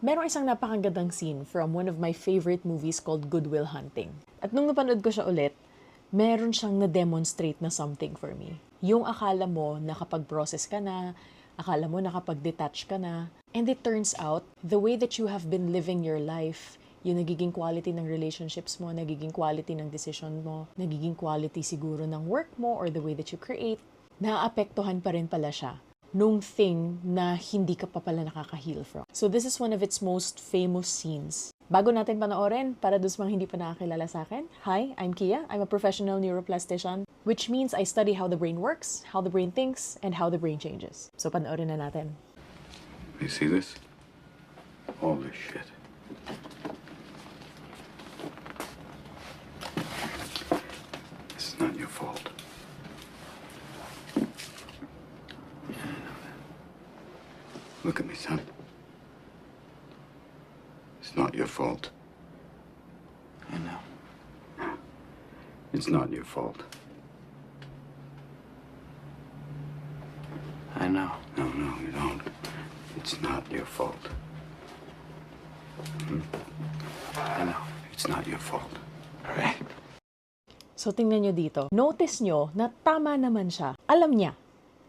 Merong isang napakagandang scene from one of my favorite movies called Good Will Hunting. At nung napanood ko siya ulit, meron siyang na-demonstrate na something for me. Yung akala mo nakapag-process ka na, akala mo nakapag-detach ka na, and it turns out, the way that you have been living your life, yung nagiging quality ng relationships mo, nagiging quality ng decision mo, nagiging quality siguro ng work mo or the way that you create, naapektuhan pa rin pala siya nung thing na hindi ka pa pala nakaka-heal from. So this is one of its most famous scenes. Bago natin panoorin, para doon sa mga hindi pa nakakilala sa akin, hi, I'm Kia. I'm a professional neuroplastician, which means I study how the brain works, how the brain thinks, and how the brain changes. So panoorin na natin. You see this? All this shit. This is not your fault. Look at me, son. It's not your fault. I know. It's not your fault. I know. No, you don't. It's not your fault. I know. It's not your fault. All right. So tingnan nyo dito. Notice nyo na tama naman siya. Alam niya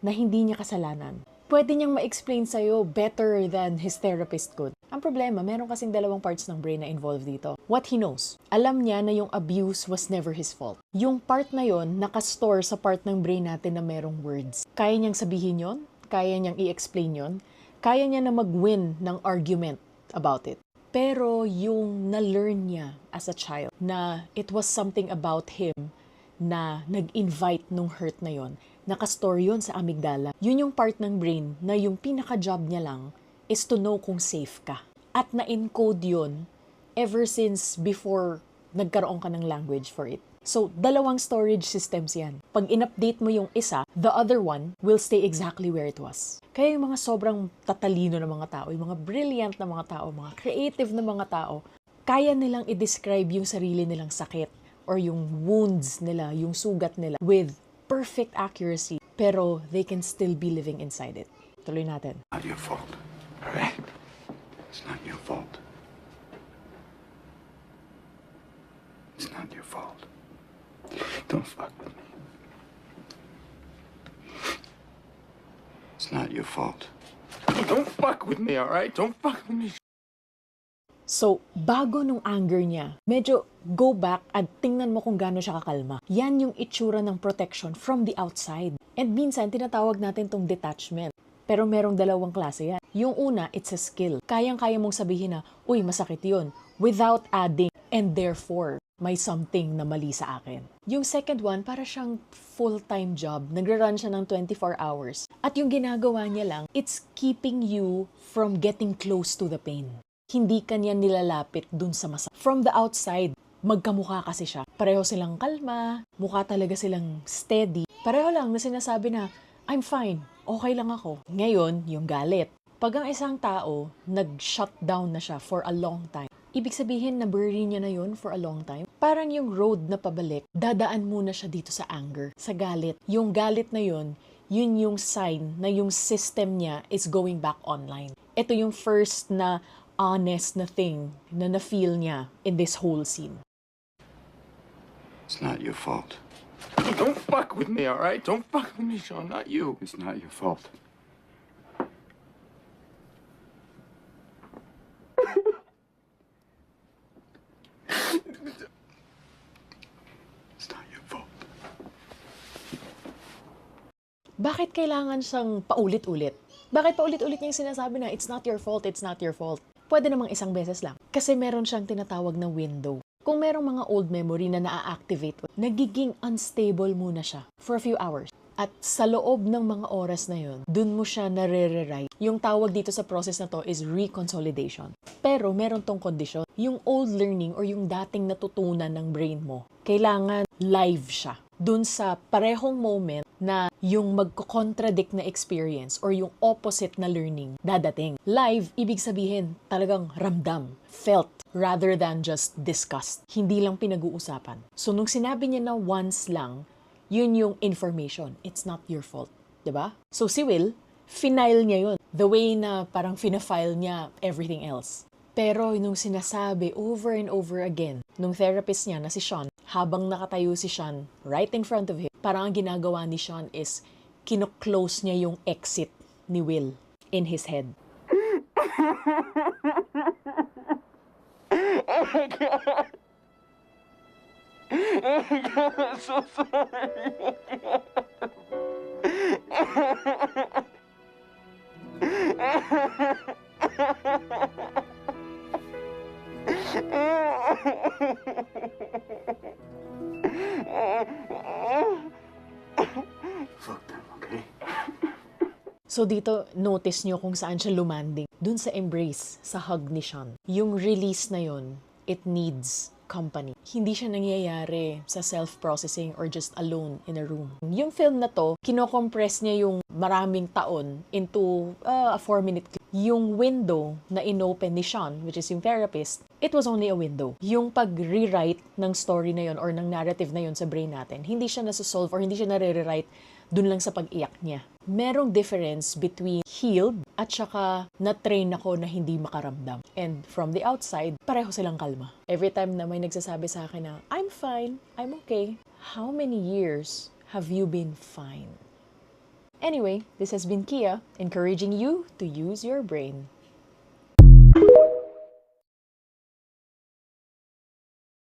na hindi niya kasalanan. Pwede niyang ma-explain sa'yo better than his therapist could. Ang problema, meron kasing dalawang parts ng brain na involved dito. What he knows. Alam niya na yung abuse was never his fault. Yung part na yon nakastore sa part ng brain natin na merong words. Kaya niyang sabihin yon, kaya niyang i-explain yon, kaya niya na mag-win ng argument about it. Pero yung na-learn niya as a child na it was something about him na nag-invite nung hurt na yon, nakastore yun sa amygdala. Yun yung part ng brain na yung pinaka-job niya lang is to know kung safe ka. At na-encode yun ever since before nagkaroon ka ng language for it. So, dalawang storage systems yan. Pag in-update mo yung isa, the other one will stay exactly where it was. Kaya yung mga sobrang tatalino na mga tao, yung mga brilliant na mga tao, mga creative na mga tao, kaya nilang i-describe yung sarili nilang sakit or yung wounds nila, yung sugat nila with perfect accuracy, pero they can still be living inside it. Tuloy natin. Not your fault. All right. It's not your fault. It's not your fault. Don't fuck with me. It's not your fault. Don't fuck with me, all right? Don't fuck with me. So, bago nung anger niya, medyo go back at tingnan mo kung gaano siya kakalma. Yan yung itsura ng protection from the outside. And minsan, tinatawag natin tong detachment. Pero merong dalawang klase yan. Yung una, it's a skill. Kayang-kaya mong sabihin na, uy, masakit yun, without adding, and therefore, may something na mali sa akin. Yung second one, para siyang full-time job. Nagra-run siya ng 24 hours. At yung ginagawa niya lang, it's keeping you from getting close to the pain. Hindi kanya nilalapit dun sa masakit. From the outside, magkamukha kasi siya. Pareho silang kalma, mukha talaga silang steady. Pareho lang na sinasabi na, I'm fine, okay lang ako. Ngayon, yung galit. Pag ang isang tao, nag-shut down na siya for a long time, ibig sabihin na bury niya na yun for a long time. Parang yung road na pabalik, dadaan muna siya dito sa anger, sa galit. Yung galit na yun yung sign na yung system niya is going back online. Ito yung first na honest na thing na na-feel niya in this whole scene. It's not your fault. Don't fuck with me, all right? Don't fuck with me, Sean, not you. It's not your fault. It's not your fault. Bakit kailangan siyang paulit-ulit? Bakit paulit-ulit niya yung sinasabi na it's not your fault, it's not your fault? Pwede namang isang beses lang. Kasi meron siyang tinatawag na window. Kung merong mga old memory na na-activate, nagiging unstable muna siya for a few hours. At sa loob ng mga oras na yun, dun mo siya nare-rewrite. Yung tawag dito sa process na to is reconsolidation. Pero meron tong kondisyon. Yung old learning or yung dating natutunan ng brain mo, kailangan live siya. Dun sa parehong moment na yung magko-contradict na experience or yung opposite na learning dadating. Live, ibig sabihin talagang ramdam, felt, rather than just discussed. Hindi lang pinag-uusapan. So nung sinabi niya na once lang, yun yung information. It's not your fault. 'Di ba? So si Will, Final niya yun. The way na parang fina-file niya everything else. Pero nung sinasabi over and over again, nung therapist niya na si Sean, habang nakatayo si Sean right in front of him, parang ang ginagawa ni Sean is kino-close niya yung exit ni Will in his head. Oh my God. Oh my God, I'm so sorry. Fuck them, okay? So dito, notice nyo kung saan siya lumanding. Dun sa embrace, sa hug ni Sean. Yung release na yon, it needs company. Hindi siya nangyayari sa self-processing or just alone in a room. Yung film na to, kinocompress niya yung maraming taon into a 4-minute clip. Yung window na inopen ni Sean, which is yung therapist, it was only a window. Yung pag-rewrite ng story na yon or ng narrative na yon sa brain natin, hindi siya nasa-solve or hindi siya nare-rewrite dun lang sa pag-iyak niya. Merong difference between healed at saka na-train ako na hindi makaramdam. And from the outside, pareho silang kalma. Every time na may nagsasabi sa akin na, I'm fine, I'm okay. How many years have you been fine? Anyway, this has been Kia, encouraging you to use your brain.